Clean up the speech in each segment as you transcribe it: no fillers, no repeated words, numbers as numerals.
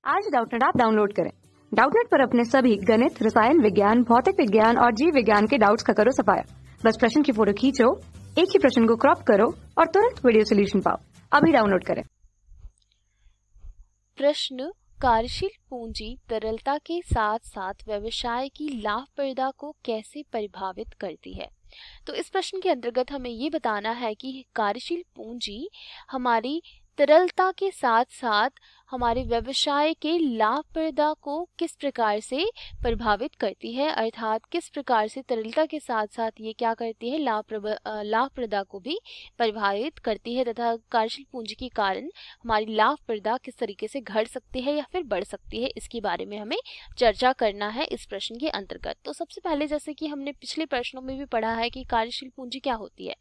आज Doubtnut app download करें। Doubtnut पर अपने सभी गणित, रसायन विज्ञान, भौतिक विज्ञान और जीव विज्ञान के डाउट्स का करो सफाया। बस प्रश्न की फोटो खींचो, एक ही प्रश्न को क्रॉप करो और तुरंत वीडियो सोल्यूशन पाओ। अभी डाउनलोड करें। प्रश्न, कार्यशील पूंजी तरलता के साथ साथ व्यवसाय की लाभप्रदता को कैसे प्रभावित करती है? तो इस प्रश्न के अंतर्गत हमें ये बताना है कि कार्यशील पूंजी हमारी तरलता के साथ साथ हमारे व्यवसाय के लाभप्रदता को किस प्रकार से प्रभावित करती है, अर्थात किस प्रकार से तरलता के साथ साथ ये क्या करती है, लाभप्रदता को भी प्रभावित करती है तथा कार्यशील पूंजी के कारण हमारी लाभप्रदता किस तरीके से घट सकती है या फिर बढ़ सकती है, इसके बारे में हमें चर्चा करना है इस प्रश्न के अंतर्गत। तो सबसे पहले, जैसे कि हमने पिछले प्रश्नों में भी पढ़ा है कि कार्यशील पूंजी क्या होती है।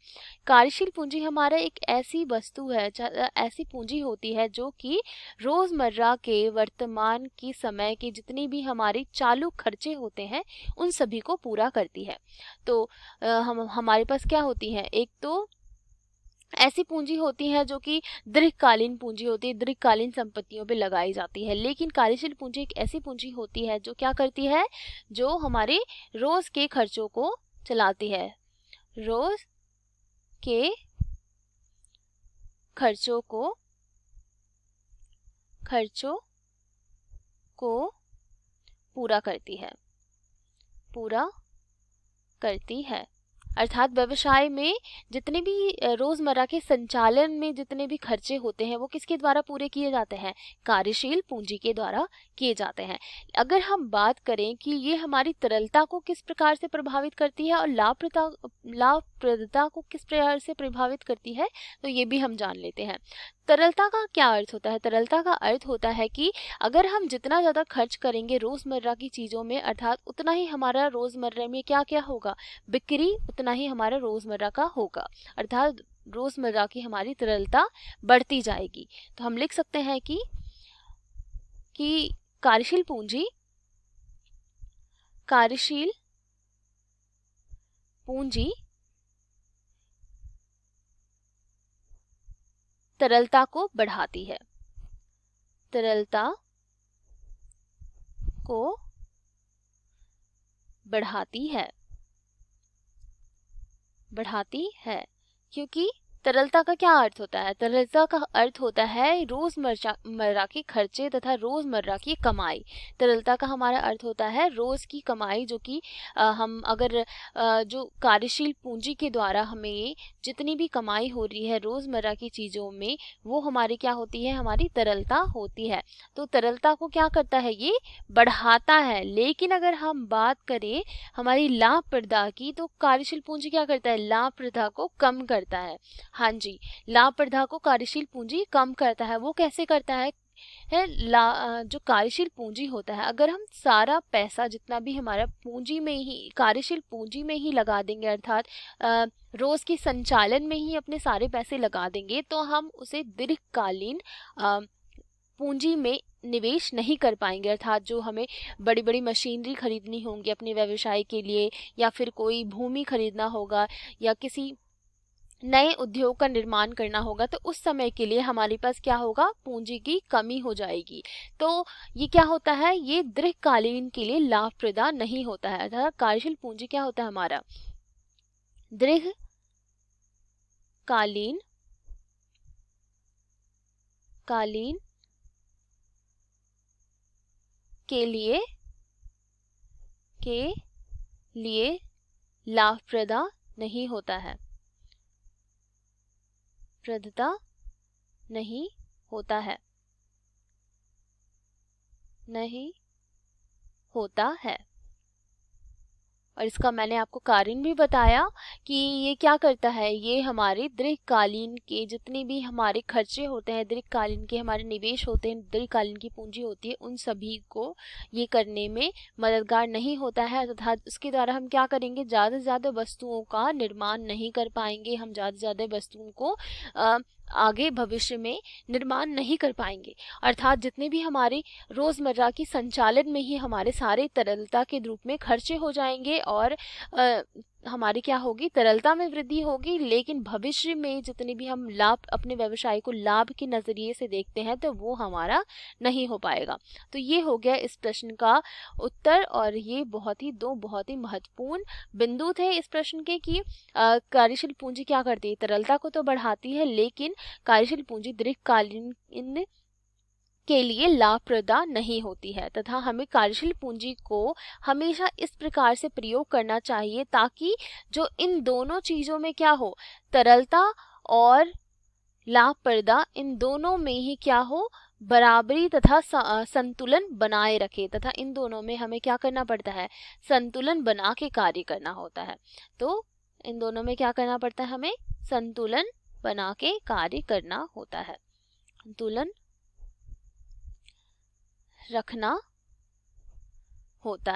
कार्यशील पूंजी हमारा एक ऐसी वस्तु है, ऐसी पूंजी होती है जो कि रोजमर्रा के वर्तमान की समय के जितने भी हमारे चालू खर्चे होते हैं उन सभी को पूरा करती है। तो हमारे पास क्या होती है, एक तो ऐसी पूंजी होती है जो कि दीर्घकालीन पूंजी होती है, दीर्घकालीन संपत्तियों पे लगाई जाती है। लेकिन कार्यशील पूंजी एक ऐसी पूंजी होती है जो क्या करती है, जो हमारे रोज के खर्चों को चलाती है, रोज के खर्चों को पूरा करती है। अर्थात व्यवसाय में जितने भी रोजमर्रा के संचालन में जितने भी खर्चे होते हैं वो किसके द्वारा पूरे किए जाते हैं, कार्यशील पूंजी के द्वारा किए जाते हैं। अगर हम बात करें कि ये हमारी तरलता को किस प्रकार से प्रभावित करती है और लाभप्रदता को किस प्रकार से प्रभावित करती है, तो ये भी हम जान लेते हैं। तरलता का क्या अर्थ होता है? तरलता का अर्थ होता है कि अगर हम जितना ज़्यादा खर्च करेंगे रोज़मर्रा की चीज़ों में, अर्थात उतना ही हमारा रोज़मर्रा में क्या क्या होगा, बिक्री उतना ही हमारा रोज़मर्रा का होगा, अर्थात रोज़मर्रा की हमारी तरलता बढ़ती जाएगी। तो हम लिख सकते हैं कि कार्यशील पूंजी तरलता को बढ़ाती है, तरलता को बढ़ाती है क्योंकि तरलता का क्या अर्थ होता है? तरलता का अर्थ होता है रोजमर्रा के खर्चे तथा रोजमर्रा की कमाई। तरलता का हमारा अर्थ होता है रोज की कमाई, जो कि हम अगर जो कार्यशील पूंजी के द्वारा हमें जितनी भी कमाई हो रही है रोजमर्रा की चीजों में, वो हमारी क्या होती है, हमारी तरलता होती है। तो तरलता को क्या करता है, ये बढ़ाता है। लेकिन अगर हम बात करें हमारी लाभप्रदता की, तो कार्यशील पूंजी क्या करता है, लाभप्रदता को कम करता है। हाँ जी, लाभप्रदता को कार्यशील पूंजी कम करता है। वो कैसे करता है? जो कार्यशील पूंजी होता है, अगर हम सारा पैसा जितना भी हमारा कार्यशील पूंजी में ही लगा देंगे, अर्थात रोज के संचालन में ही अपने सारे पैसे लगा देंगे, तो हम उसे दीर्घकालीन पूंजी में निवेश नहीं कर पाएंगे। अर्थात जो हमें बड़ी बड़ी मशीनरी खरीदनी होंगी अपने व्यवसाय के लिए, या फिर कोई भूमि खरीदना होगा, या किसी नए उद्योग का निर्माण करना होगा, तो उस समय के लिए हमारे पास क्या होगा, पूंजी की कमी हो जाएगी। तो ये क्या होता है, ये दीर्घकालीन के लिए लाभप्रद नहीं होता है। अर्थात कार्यशील पूंजी क्या होता है, हमारा दीर्घकालीन के लिए लाभप्रद नहीं होता है, प्रदता नहीं होता है। और इसका मैंने आपको कारण भी बताया कि ये क्या करता है, ये हमारे दीर्घकालीन के जितने भी हमारे खर्चे होते हैं, दीर्घकालीन के हमारे निवेश होते हैं, दीर्घकालीन की पूंजी होती है, उन सभी को ये करने में मददगार नहीं होता है। तथा उसके द्वारा हम क्या करेंगे, ज़्यादा से ज़्यादा वस्तुओं का निर्माण नहीं कर पाएंगे, हम ज़्यादा से ज़्यादा वस्तुओं को आगे भविष्य में निर्माण नहीं कर पाएंगे। अर्थात जितने भी हमारे रोजमर्रा की संचालन में ही हमारे सारे तरलता के रूप में खर्चे हो जाएंगे और हमारी क्या होगी, तरलता में वृद्धि होगी, लेकिन भविष्य में जितने भी हम लाभ, अपने व्यवसाय को लाभ के नजरिए से देखते हैं, तो वो हमारा नहीं हो पाएगा। तो ये हो गया इस प्रश्न का उत्तर, और ये दो बहुत ही महत्वपूर्ण बिंदु थे इस प्रश्न के कि कार्यशील पूंजी क्या करती है, तरलता को तो बढ़ाती है, लेकिन कार्यशील पूंजी दीर्घकालीन के लिए लाभप्रदा नहीं होती है, तथा हमें कार्यशील पूंजी को हमेशा इस प्रकार से प्रयोग करना चाहिए ताकि जो इन दोनों चीजों में क्या हो, तरलता और लाभप्रदा, इन दोनों में ही क्या हो, बराबरी तथा संतुलन बनाए रखे, तथा इन दोनों में हमें क्या करना पड़ता है, संतुलन बना के कार्य करना होता है। तो इन दोनों में क्या करना पड़ता है, हमें संतुलन बना के कार्य करना होता है, संतुलन रखना होता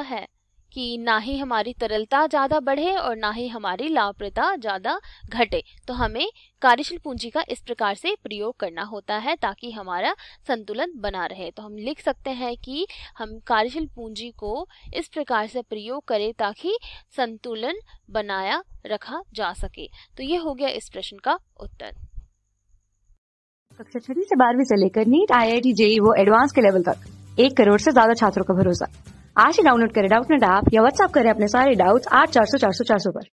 है कि ना ही हमारी तरलता ज्यादा बढ़े और ना ही हमारी लाभप्रदता ज्यादा घटे। तो हमें कार्यशील पूंजी का इस प्रकार से प्रयोग करना होता है ताकि हमारा संतुलन बना रहे। तो हम लिख सकते हैं कि हम कार्यशील पूंजी को इस प्रकार से प्रयोग करें ताकि संतुलन बनाया रखा जा सके। तो ये हो गया इस प्रश्न का उत्तर। कक्षा 6 से 12वीं से लेकर नीट, IIT, JEE वो एडवांस के लेवल तक 1 करोड़ से ज्यादा छात्रों का भरोसा। आज ही डाउनलोड करें डाउटनेट ऐप या व्हाट्सएप करें अपने सारे डाउट्स 8400 400 400 पर।